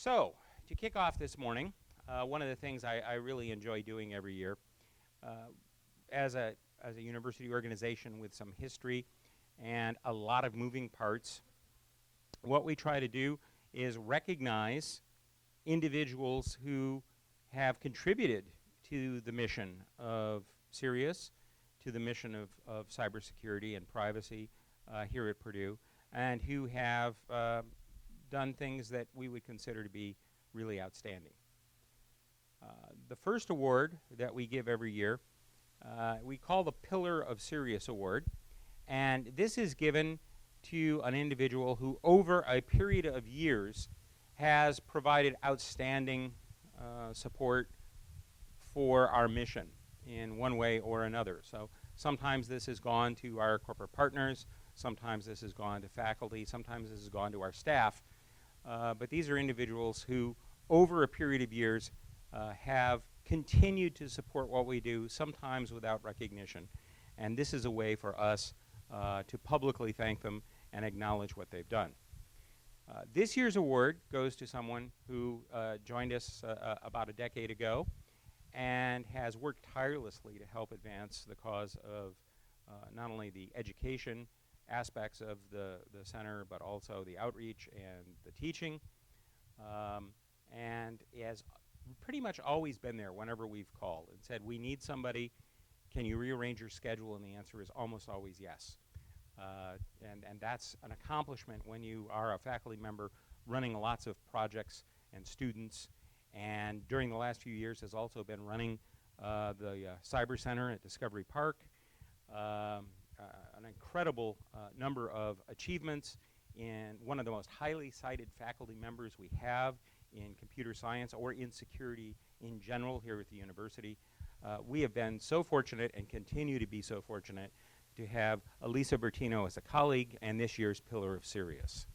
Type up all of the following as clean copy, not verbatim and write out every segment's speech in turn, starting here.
So, to kick off this morning, one of the things I really enjoy doing every year, as a university organization with some history and a lot of moving parts, what we try to do is recognize individuals who have contributed to the mission of CERIAS, to the mission of cybersecurity and privacy here at Purdue, and who have done things that we would consider to be really outstanding. The first award that we give every year, we call the Pillar of CERIAS Award, and this is given to an individual who over a period of years has provided outstanding support for our mission in one way or another. So sometimes this has gone to our corporate partners, sometimes this has gone to faculty, sometimes this has gone to our staff, but these are individuals who over a period of years have continued to support what we do, sometimes without recognition. And this is a way for us to publicly thank them and acknowledge what they've done. This year's award goes to someone who joined us about a decade ago and has worked tirelessly to help advance the cause of not only the education aspects of the center, but also the outreach and the teaching, and has pretty much always been there whenever we've called and said, we need somebody, can you rearrange your schedule? And the answer is almost always yes. And that's an accomplishment when you are a faculty member running lots of projects and students, and during the last few years has also been running the Cyber Center at Discovery Park, an incredible number of achievements in one of the most highly cited faculty members we have in computer science or in security in general here at the university. We have been so fortunate and continue to be so fortunate to have Elisa Bertino as a colleague and this year's Pillar of CERIAS.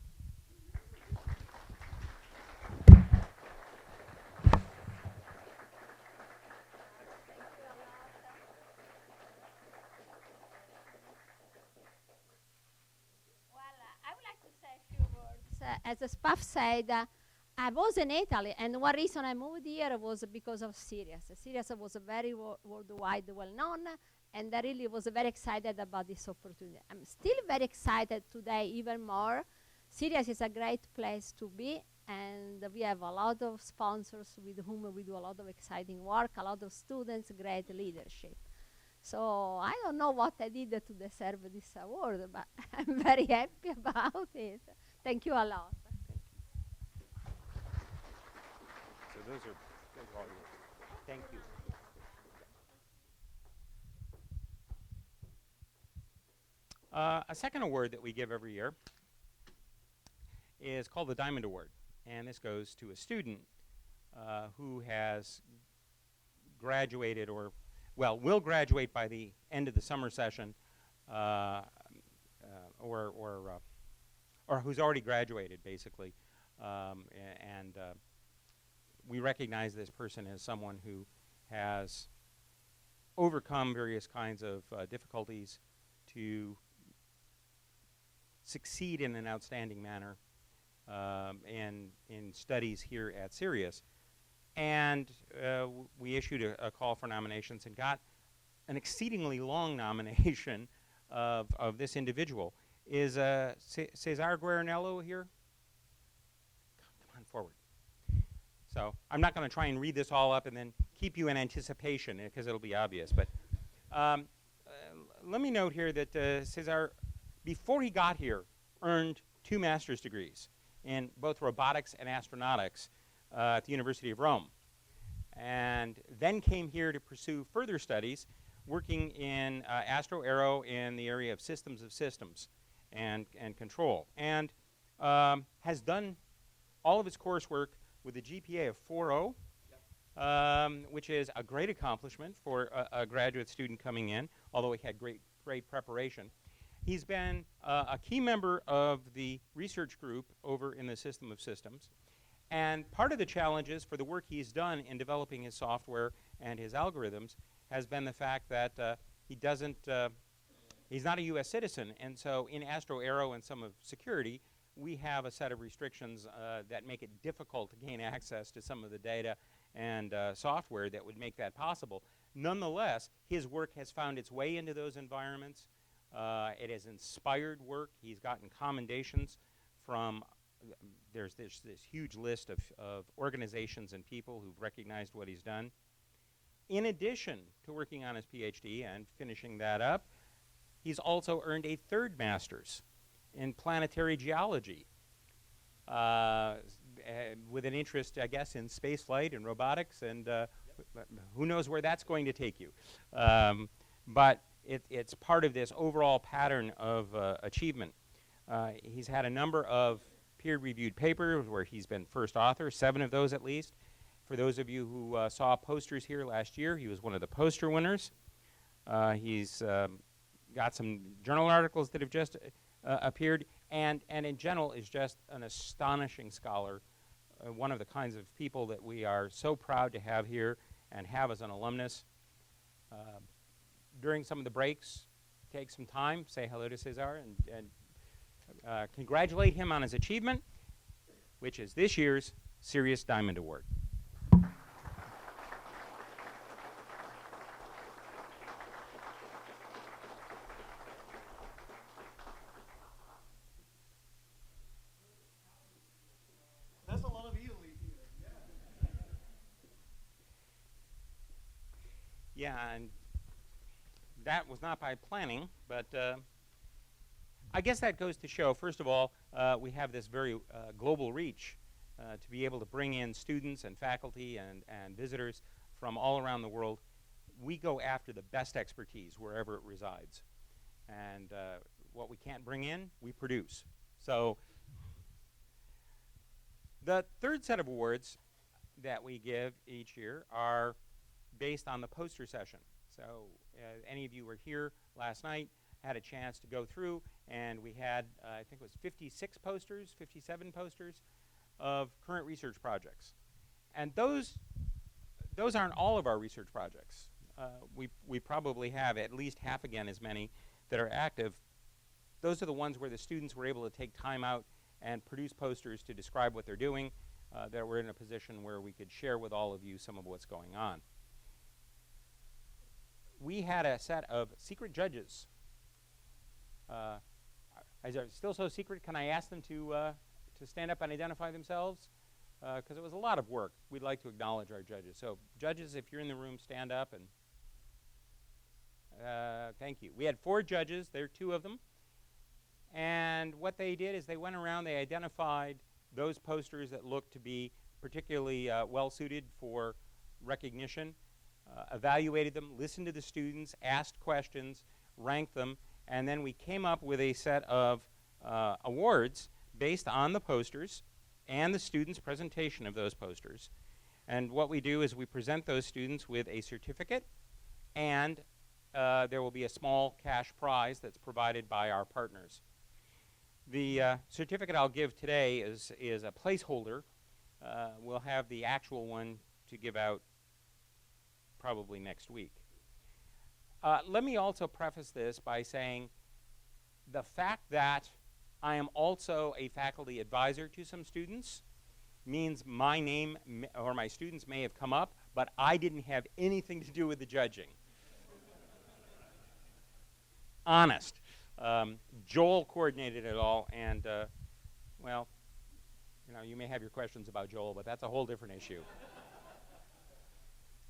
As the staff said, I was in Italy, and one reason I moved here was because of CERIAS. CERIAS was very worldwide well known, and I really was very excited about this opportunity. I'm still very excited today, even more. CERIAS is a great place to be, and we have a lot of sponsors with whom we do a lot of exciting work, a lot of students, great leadership. So I don't know what I did to deserve this award, but I'm very happy about it. Thank you a lot. So those are all yours. Thank you. A second award that we give every year is called the Diamond Award, and this goes to a student who has graduated will graduate by the end of the summer session, or who's already graduated, basically. We recognize this person as someone who has overcome various kinds of difficulties to succeed in an outstanding manner in studies here at CERIAS. And we issued a call for nominations and got an exceedingly long nomination of this individual. Is Cesar Guarinello here? Come on forward. So I'm not going to try and read this all up and then keep you in anticipation because it'll be obvious. But let me note here that Cesar, before he got here, earned 2 master's degrees in both robotics and astronautics at the University of Rome. And then came here to pursue further studies, working in astro-aero in the area of systems and control. And has done all of his coursework with a GPA of 4.0, which is a great accomplishment for a graduate student coming in, although he had great preparation. He's been a key member of the research group over in the System of Systems. And part of the challenges for the work he's done in developing his software and his algorithms has been the fact that he's not a US citizen, and so in astro-aero and some of security, we have a set of restrictions that make it difficult to gain access to some of the data and software that would make that possible. Nonetheless, his work has found its way into those environments. It has inspired work. He's gotten commendations from, there's this huge list of organizations and people who've recognized what he's done. In addition to working on his PhD and finishing that up, he's also earned a third master's in planetary geology with an interest, I guess, in space flight and robotics, and who knows where that's going to take you. But it's part of this overall pattern of achievement. He's had a number of peer-reviewed papers where he's been first author, 7 of those at least. For those of you who saw posters here last year, he was one of the poster winners. He's got some journal articles that have just appeared, and in general is just an astonishing scholar, one of the kinds of people that we are so proud to have here and have as an alumnus. During some of the breaks, take some time, say hello to Cesar, and congratulate him on his achievement, which is this year's CERIAS Diamond Award. That's a lot of Italy here. Yeah, and that was not by planning, but I guess that goes to show, first of all, we have this very global reach to be able to bring in students and faculty and visitors from all around the world. We go after the best expertise wherever it resides. And what we can't bring in, we produce. So the third set of awards that we give each year are based on the poster session. So any of you were here last night, had a chance to go through, and we had, I think it was 56 posters, 57 posters of current research projects. And those aren't all of our research projects. We probably have at least half again as many that are active. Those are the ones where the students were able to take time out and produce posters to describe what they're doing, that we're in a position where we could share with all of you some of what's going on. We had a set of secret judges. Is it still so secret? Can I ask them to stand up and identify themselves? Because it was a lot of work. We'd like to acknowledge our judges. So judges, if you're in the room, stand up. And thank you. We had 4 judges. There are 2 of them. And what they did is they went around, they identified those posters that looked to be particularly well-suited for recognition, evaluated them, listened to the students, asked questions, ranked them, and then we came up with a set of awards based on the posters and the students' presentation of those posters. And what we do is we present those students with a certificate, and there will be a small cash prize that's provided by our partners. The certificate I'll give today is a placeholder. We'll have the actual one to give out probably next week. Let me also preface this by saying the fact that I am also a faculty advisor to some students means my name or my students may have come up, but I didn't have anything to do with the judging. Honest. Joel coordinated it all, and well, you may have your questions about Joel, but that's a whole different issue.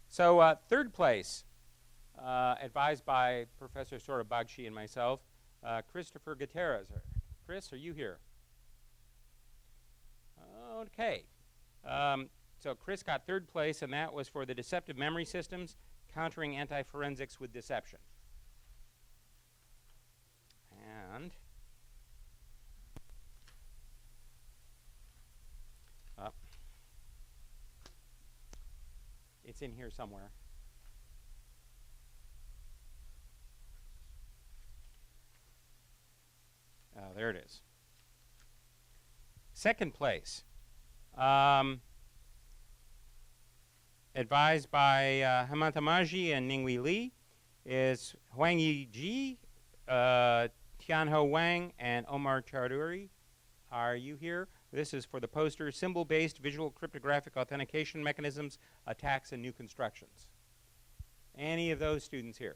So third place, advised by Professor Sorabagshi and myself, Christopher Gutierrez. Chris, are you here? Okay. So Chris got third place, and that was for the deceptive memory systems, countering anti-forensics with deception. And it's in here somewhere. Oh, there it is. Second place, advised by Hemanta Maji and Ninghui Li, is Huangyi Ji, Tianho Wang, and Omar Chaudhuri. are you here? This is for the poster, Symbol-Based Visual Cryptographic Authentication Mechanisms, Attacks, and New Constructions. Any of those students here?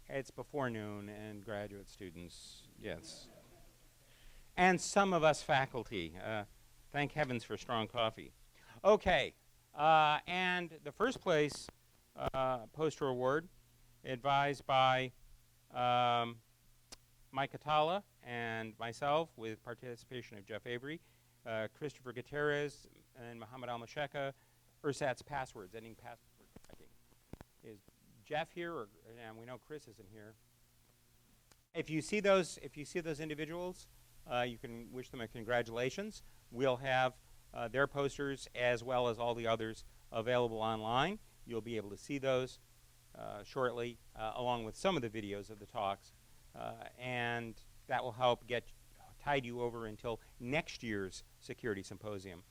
It's before noon, and graduate students, yes. And some of us faculty. Thank heavens for strong coffee. Okay, and the first place poster award, advised by Mike Atala and myself, with participation of Jeff Avery, Christopher Gutierrez, and Muhammad Al-Masheka, ersatz passwords, ending password cracking. Is Jeff here? Or, and we know Chris isn't here. If you see those individuals, you can wish them a congratulations. We'll have their posters as well as all the others available online. You'll be able to see those shortly, along with some of the videos of the talks, and that will help tide you over until next year's Security Symposium.